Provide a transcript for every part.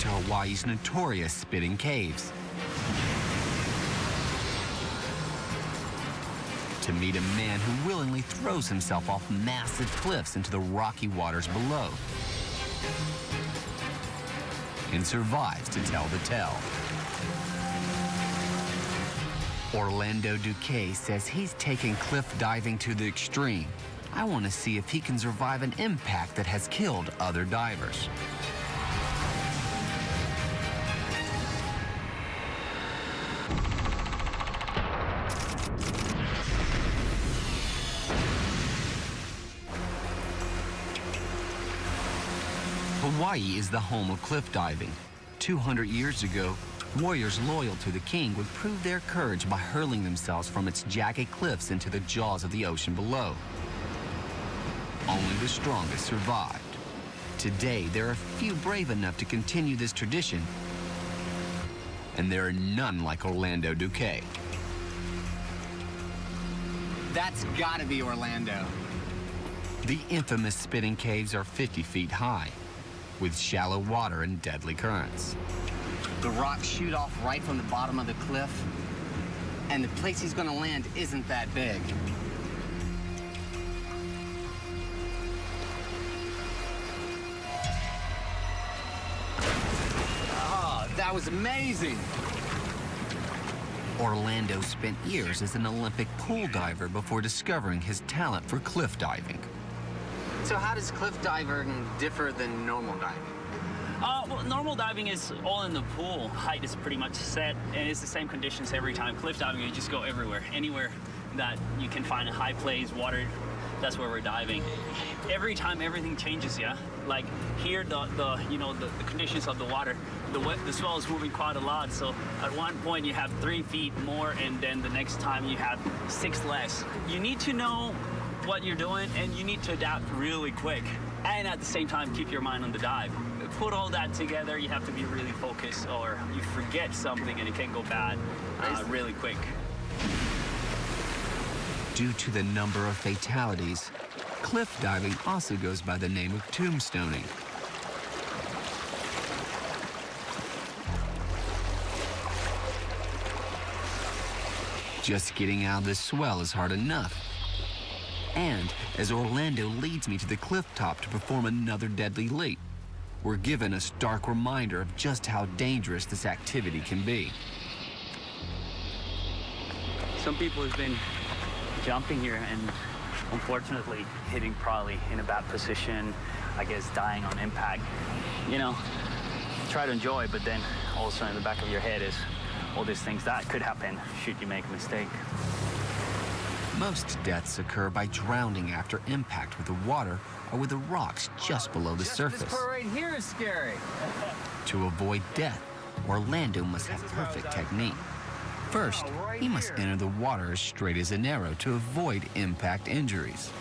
to Hawaii's notorious spitting caves. To meet a man who willingly throws himself off massive cliffs into the rocky waters below and survives to tell the tale. Orlando Duque says he's taking cliff diving to the extreme. I want to see if he can survive an impact that has killed other divers. Hawaii is the home of cliff diving. 200 years ago, warriors loyal to the king would prove their courage by hurling themselves from its jagged cliffs into the jaws of the ocean below. Only the strongest survived. Today, there are few brave enough to continue this tradition, and there are none like Orlando Duque. That's gotta be Orlando. The infamous spitting caves are 50 feet high, with shallow water and deadly currents. The rocks shoot off right from the bottom of the cliff, and the place he's gonna land isn't that big. Oh, that was amazing. Orlando spent years as an Olympic pool diver before discovering his talent for cliff diving. So how does cliff diving differ than normal diving? Well, normal diving is all in the pool. Height is pretty much set, and it's the same conditions every time. Cliff diving, you just go everywhere. Anywhere that you can find a high place, water, that's where we're diving. Every time, everything changes, yeah? Like here, the conditions of the water, the swell is moving quite a lot. So at one point, you have 3 feet more, and then the next time you have 6 less. You need to know what you're doing, and you need to adapt really quick, and at the same time keep your mind on the dive. Put all that together, you have to be really focused, or you forget something and it can go bad really quick. Due to the number of fatalities, cliff diving also goes by the name of tombstoning. Just getting out of this swell is hard enough. And as Orlando leads me to the cliff top to perform another deadly leap, we're given a stark reminder of just how dangerous this activity can be. Some people have been jumping here and unfortunately hitting probably in a bad position, I guess dying on impact. You know, try to enjoy, but then also in the back of your head is all these things that could happen should you make a mistake. Most deaths occur by drowning after impact with the water or with the rocks just below the surface. This part right here is scary. To avoid death, Orlando must have perfect technique. First, he must enter the water as straight as an arrow to avoid impact injuries.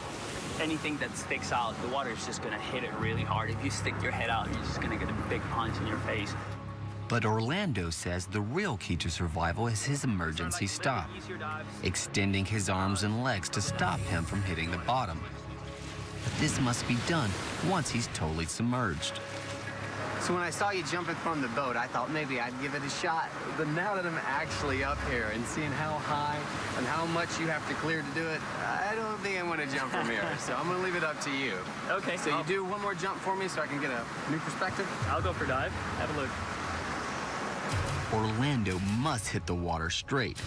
Anything that sticks out, the water is just gonna hit it really hard. If you stick your head out, you're just gonna get a big punch in your face. But Orlando says the real key to survival is his emergency stop, extending his arms and legs to stop him from hitting the bottom. But this must be done once he's totally submerged. So when I saw you jumping from the boat, I thought maybe I'd give it a shot. But now that I'm actually up here and seeing how high and how much you have to clear to do it, I don't think I'm gonna jump from here. So I'm gonna leave it up to you. Okay. So you do one more jump for me so I can get a new perspective? I'll go for dive. Have a look. Orlando must hit the water straight,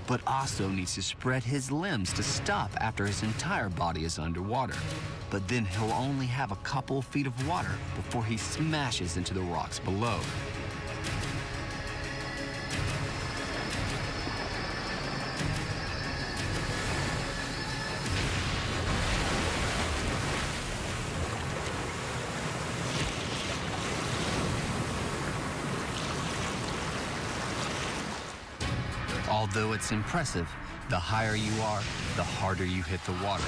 but also needs to spread his limbs to stop after his entire body is underwater. But then he'll only have a couple feet of water before he smashes into the rocks below. Although it's impressive, the higher you are, the harder you hit the water.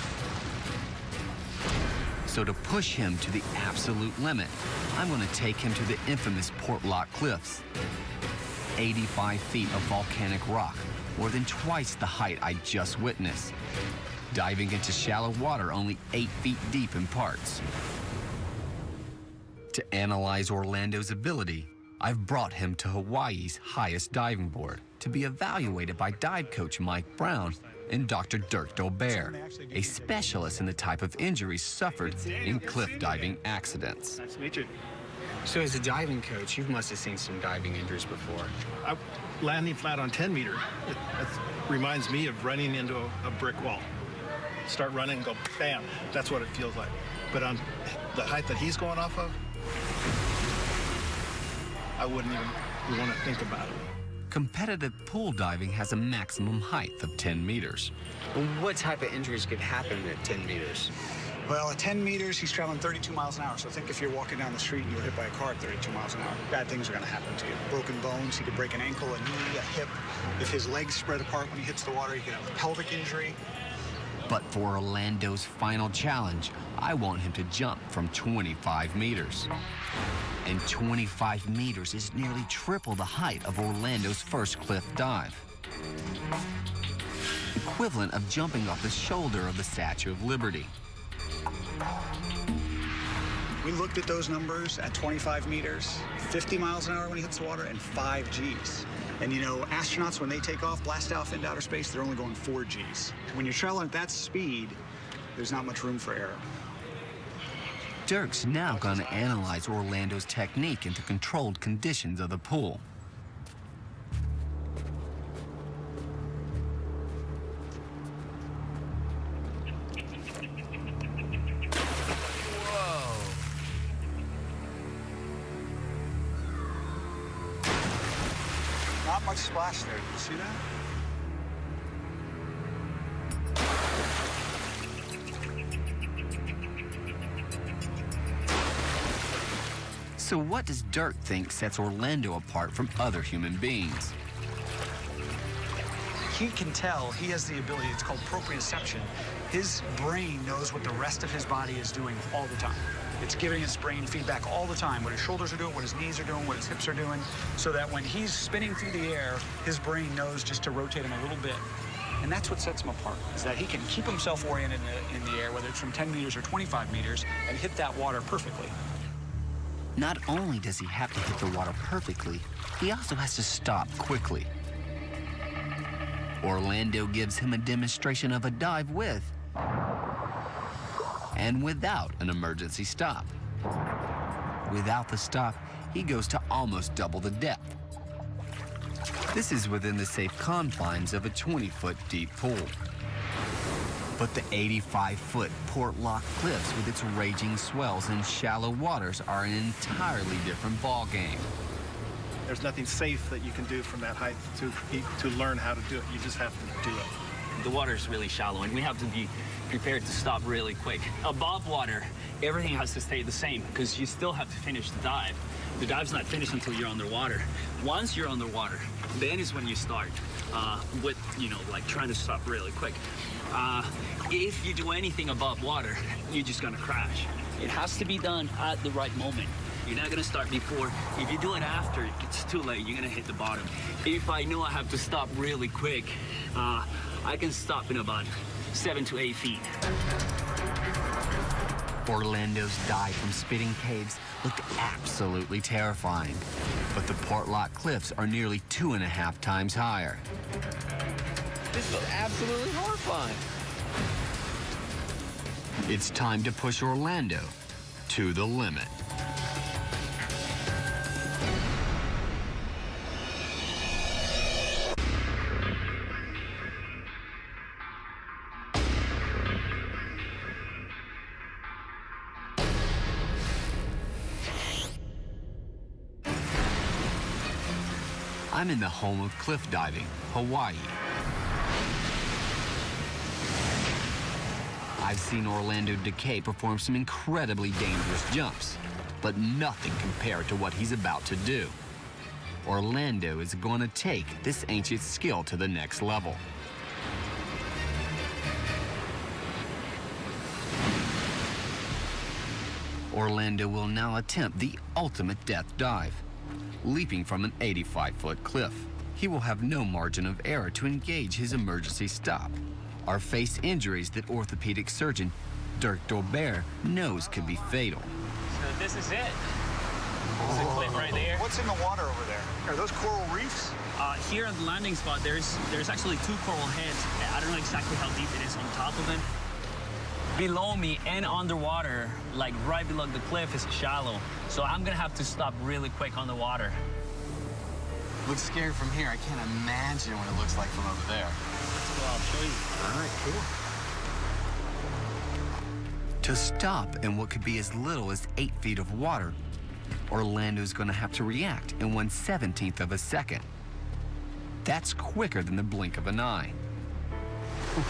So to push him to the absolute limit, I'm going to take him to the infamous Portlock Cliffs. 85 feet of volcanic rock, more than twice the height I just witnessed. Diving into shallow water only 8 feet deep in parts. To analyze Orlando's ability, I've brought him to Hawaii's highest diving board to be evaluated by dive coach Mike Brown and Dr. Dirk Dolbear, a specialist in the type of injuries suffered in cliff diving accidents. Nice to meet you. So as a diving coach, you must have seen some diving injuries before. Landing flat on 10 meter, it reminds me of running into a brick wall. Start running and go bam, that's what it feels like. But on the height that he's going off of, I wouldn't even want to think about it. Competitive pool diving has a maximum height of 10 meters. What type of injuries could happen at 10 meters? Well, at 10 meters, he's traveling 32 miles an hour. So think if you're walking down the street and you're hit by a car at 32 miles an hour, bad things are going to happen to you. Broken bones, he could break an ankle, a knee, a hip. If his legs spread apart when he hits the water, he could have a pelvic injury. But for Orlando's final challenge, I want him to jump from 25 meters. And 25 meters is nearly triple the height of Orlando's first cliff dive. Equivalent of jumping off the shoulder of the Statue of Liberty. We looked at those numbers at 25 meters, 50 miles an hour when he hits the water, and 5 Gs. And you know, astronauts, when they take off, blast off into outer space, they're only going 4 Gs. When you're traveling at that speed, there's not much room for error. Dirk's now going to analyze Orlando's technique in the controlled conditions of the pool. Not much splash there. Did you see that? So what does Dirk think sets Orlando apart from other human beings? He can tell, he has the ability, it's called proprioception. His brain knows what the rest of his body is doing all the time. It's giving his brain feedback all the time, what his shoulders are doing, what his knees are doing, what his hips are doing, so that when he's spinning through the air, his brain knows just to rotate him a little bit. And that's what sets him apart, is that he can keep himself oriented in the air, whether it's from 10 meters or 25 meters, and hit that water perfectly. Not only does he have to hit the water perfectly, he also has to stop quickly. Orlando gives him a demonstration of a dive with and without an emergency stop. Without the stop, he goes to almost double the depth. This is within the safe confines of a 20-foot deep pool. But the 85-foot Portlock Cliffs with its raging swells and shallow waters are an entirely different ballgame. There's nothing safe that you can do from that height to learn how to do it. You just have to do it. The water is really shallow, and we have to be prepared to stop really quick. Above water, everything has to stay the same because you still have to finish the dive. The dive's not finished until you're underwater. Once you're underwater, then is when you start with, like trying to stop really quick. If you do anything above water, you're just gonna crash. It has to be done at the right moment. You're not gonna start before. If you do it after, it's too late. You're gonna hit the bottom. If I know I have to stop really quick, I can stop in about 7 to 8 feet. Orlando's dive from spitting caves looked absolutely terrifying, but the Portlock Cliffs are nearly 2.5 times higher. This is absolutely horrifying. It's time to push Orlando to the limit. I'm in the home of cliff diving, Hawaii. I've seen Orlando Decay perform some incredibly dangerous jumps, but nothing compared to what he's about to do. Orlando is going to take this ancient skill to the next level. Orlando will now attempt the ultimate death dive, leaping from an 85-foot cliff. He will have no margin of error to engage his emergency stop, or face injuries that orthopedic surgeon Dirk Dolbear knows could be fatal. So this is it. There's a cliff right there. What's in the water over there? Are those coral reefs? Here at the landing spot, there's actually 2 coral heads. I don't know exactly how deep it is on top of them. Below me and underwater, like right below the cliff, is shallow. So I'm gonna have to stop really quick on the water. Looks scary from here. I can't imagine what it looks like from over there. Let's go, I'll show you. All right, cool. To stop in what could be as little as 8 feet of water, Orlando's going to have to react in 1/17 of a second. That's quicker than the blink of an eye. That's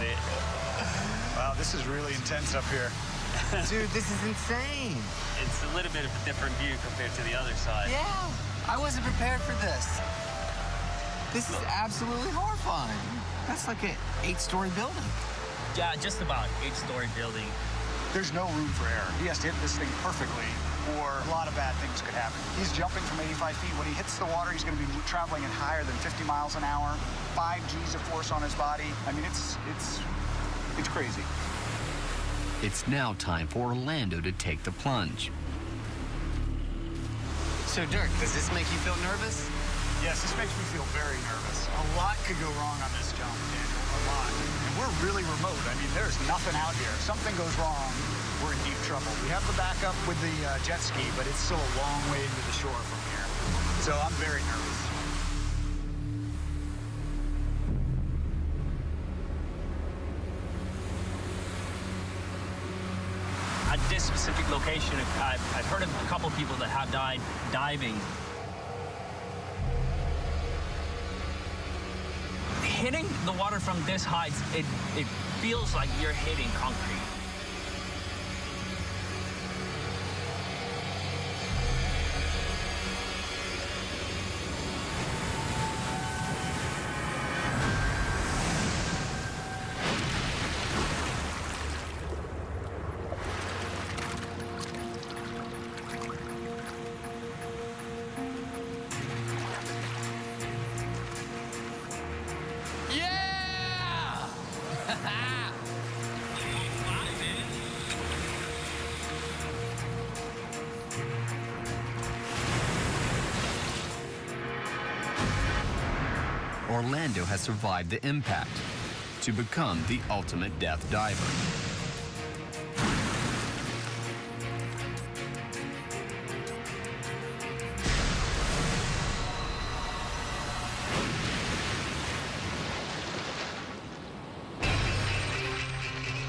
it. Wow, this is really intense up here. Dude, this is insane. It's a little bit of a different view compared to the other side. Yeah, I wasn't prepared for this. This is absolutely horrifying. That's like an 8-story building. Yeah, just about 8-story building. There's no room for error. He has to hit this thing perfectly, or a lot of bad things could happen. He's jumping from 85 feet. When he hits the water, he's going to be traveling at higher than 50 miles an hour, 5 G's of force on his body. I mean, it's crazy. It's now time for Orlando to take the plunge. So, Dirk, does this make you feel nervous? Yes, this makes me feel very nervous. A lot could go wrong on this jump, Daniel, a lot. And we're really remote. I mean, there's nothing out here. If something goes wrong, we're in deep trouble. We have the backup with the jet ski, but it's still a long way to the shore from here. So I'm very nervous. At this specific location, I've heard of a couple people that have died diving. Hitting the water from this height, it feels like you're hitting concrete. Orlando has survived the impact to become the ultimate death diver.